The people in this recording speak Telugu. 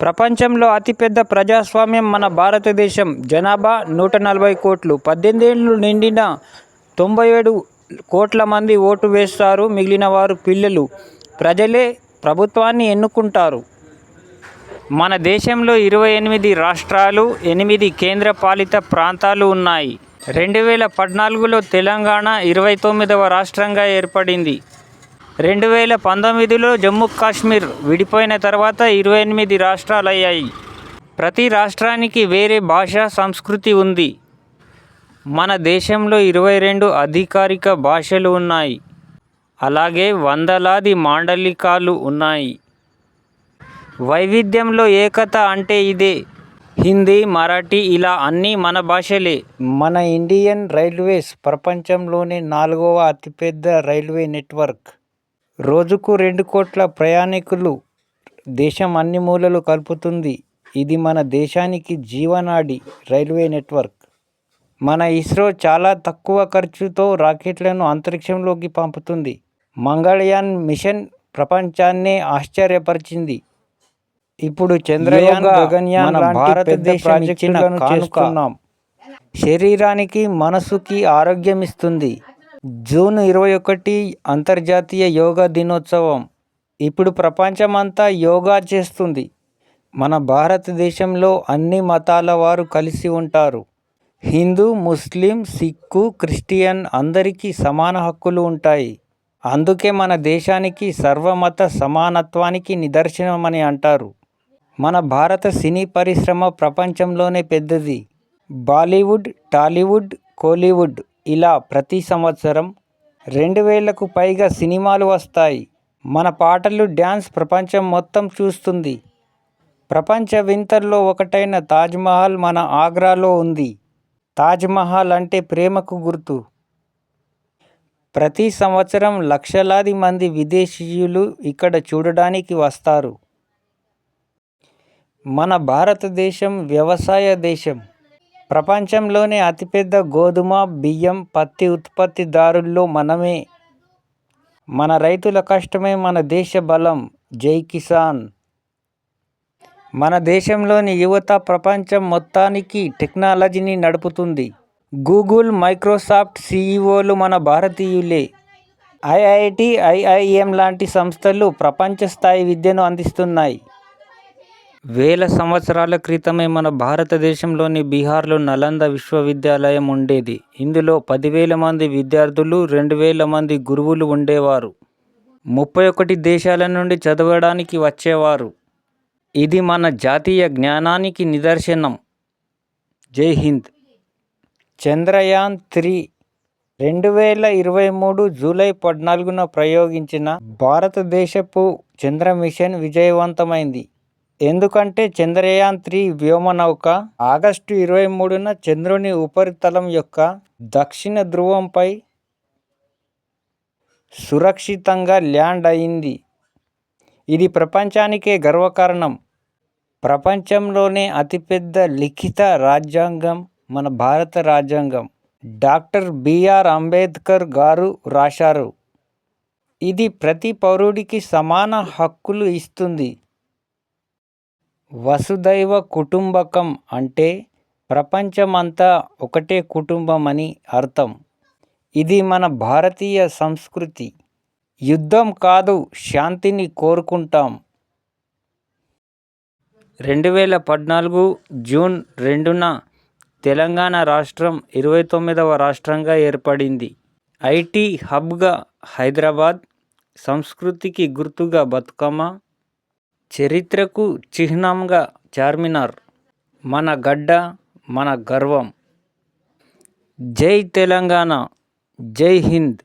ప్రపంచంలో అతిపెద్ద ప్రజాస్వామ్యం మన భారతదేశం. జనాభా 140 కోట్లు. 18 ఏళ్లు నిండిన 97 కోట్ల మంది ఓటు వేస్తారు. మిగిలిన వారు పిల్లలు. ప్రజలే ప్రభుత్వాన్ని ఎన్నుకుంటారు. మన దేశంలో 28 రాష్ట్రాలు, 8 కేంద్రపాలిత ప్రాంతాలు ఉన్నాయి. 2014లో తెలంగాణ 29వ రాష్ట్రంగా ఏర్పడింది. 2019లో జమ్మూ కాశ్మీర్ విడిపోయిన తర్వాత 28 రాష్ట్రాలయ్యాయి. ప్రతి రాష్ట్రానికి వేరే భాష, సంస్కృతి ఉంది. మన దేశంలో 22 అధికారిక భాషలు ఉన్నాయి. అలాగే వందలాది మాండలికాలు ఉన్నాయి. వైవిధ్యంలో ఏకత అంటే ఇదే. హిందీ, మరాఠీ ఇలా అన్నీ మన భాషలే. మన ఇండియన్ రైల్వేస్ ప్రపంచంలోనే 4వ అతిపెద్ద రైల్వే నెట్వర్క్. రోజుకు 2 కోట్ల ప్రయాణికులు దేశం అన్ని మూలలు కలుపుతుంది. ఇది మన దేశానికి జీవనాడి రైల్వే నెట్వర్క్. మన ఇస్రో చాలా తక్కువ ఖర్చుతో రాకెట్లను అంతరిక్షంలోకి పంపుతుంది. మంగళయాన్ మిషన్ ప్రపంచాన్నే ఆశ్చర్యపరిచింది. ఇప్పుడు చంద్రయాన్, గగన్యాన్ భారతదేశ ప్రాజెక్టులను చేస్తున్నాం. శరీరానికి, మనసుకి ఆరోగ్యం ఇస్తుంది. జూన్ 21 అంతర్జాతీయ యోగా దినోత్సవం. ఇప్పుడు ప్రపంచమంతా యోగా చేస్తుంది. మన భారతదేశంలో అన్ని మతాల వారు కలిసి ఉంటారు. హిందూ, ముస్లిం, సిక్కు, క్రిస్టియన్ అందరికీ సమాన హక్కులు ఉంటాయి. అందుకే మన దేశానికి సర్వమత సమానత్వానికి నిదర్శనమని అంటారు. మన భారత సినీ పరిశ్రమ ప్రపంచంలోనే పెద్దది. బాలీవుడ్, టాలీవుడ్, కోలీవుడ్ ఇలా ప్రతి సంవత్సరం 2000కు పైగా సినిమాలు వస్తాయి. మన పాటలు, డ్యాన్స్ ప్రపంచం మొత్తం చూస్తుంది. ప్రపంచ వింతల్లో ఒకటైన తాజ్మహల్ మన ఆగ్రాలో ఉంది. తాజ్మహల్ అంటే ప్రేమకు గుర్తు. ప్రతి సంవత్సరం లక్షలాది మంది విదేశీయులు ఇక్కడ చూడడానికి వస్తారు. మన భారతదేశం వ్యవసాయ దేశం. ప్రపంచంలోనే అతిపెద్ద గోధుమ, బియ్యం, పత్తి ఉత్పత్తిదారుల్లో మనమే. మన రైతుల కష్టమే మన దేశ బలం. జై కిసాన్. మన దేశంలోని యువత ప్రపంచం మొత్తానికి టెక్నాలజీని నడుపుతుంది. గూగుల్, మైక్రోసాఫ్ట్ సీఈఓలు మన భారతీయులే. ఐఐటి, ఐఐఎం లాంటి సంస్థలు ప్రపంచ స్థాయి విద్యను అందిస్తున్నాయి. వేల సంవత్సరాల క్రితమే మన భారతదేశంలోని బీహార్లో నలంద విశ్వవిద్యాలయం ఉండేది. ఇందులో 10,000 మంది విద్యార్థులు, 2,000 మంది గురువులు ఉండేవారు. 31 దేశాల నుండి చదవడానికి వచ్చేవారు. ఇది మన జాతీయ జ్ఞానానికి నిదర్శనం. జై హింద్. చంద్రయాన్-3 2023 జూలై 14న ప్రయోగించిన భారతదేశపు చంద్ర మిషన్ విజయవంతమైంది. ఎందుకంటే చంద్రయాన్-3 వ్యోమనౌక ఆగస్టు 23న చంద్రుని ఉపరితలం యొక్క దక్షిణ ధ్రువంపై సురక్షితంగా ల్యాండ్ అయింది. ఇది ప్రపంచానికే గర్వకారణం. ప్రపంచంలోనే అతిపెద్ద లిఖిత రాజ్యాంగం మన భారత రాజ్యాంగం. డాక్టర్ బిఆర్ అంబేద్కర్ గారు రాశారు. ఇది ప్రతి పౌరుడికి సమాన హక్కులు ఇస్తుంది. వసుదైవ కుటుంబకం అంటే ప్రపంచమంతా ఒకటే కుటుంబం అని అర్థం. ఇది మన భారతీయ సంస్కృతి. యుద్ధం కాదు, శాంతిని కోరుకుంటాం. 2014 జూన్ 2న తెలంగాణ రాష్ట్రం 29వ రాష్ట్రంగా ఏర్పడింది. ఐటీ హబ్గా హైదరాబాద్, సంస్కృతికి గుర్తుగా బతుకమ్మ, చరిత్రకు చిహ్నంగా చార్మినార్. మన గడ్డ, మన గర్వం. జై తెలంగాణ. జై హింద్.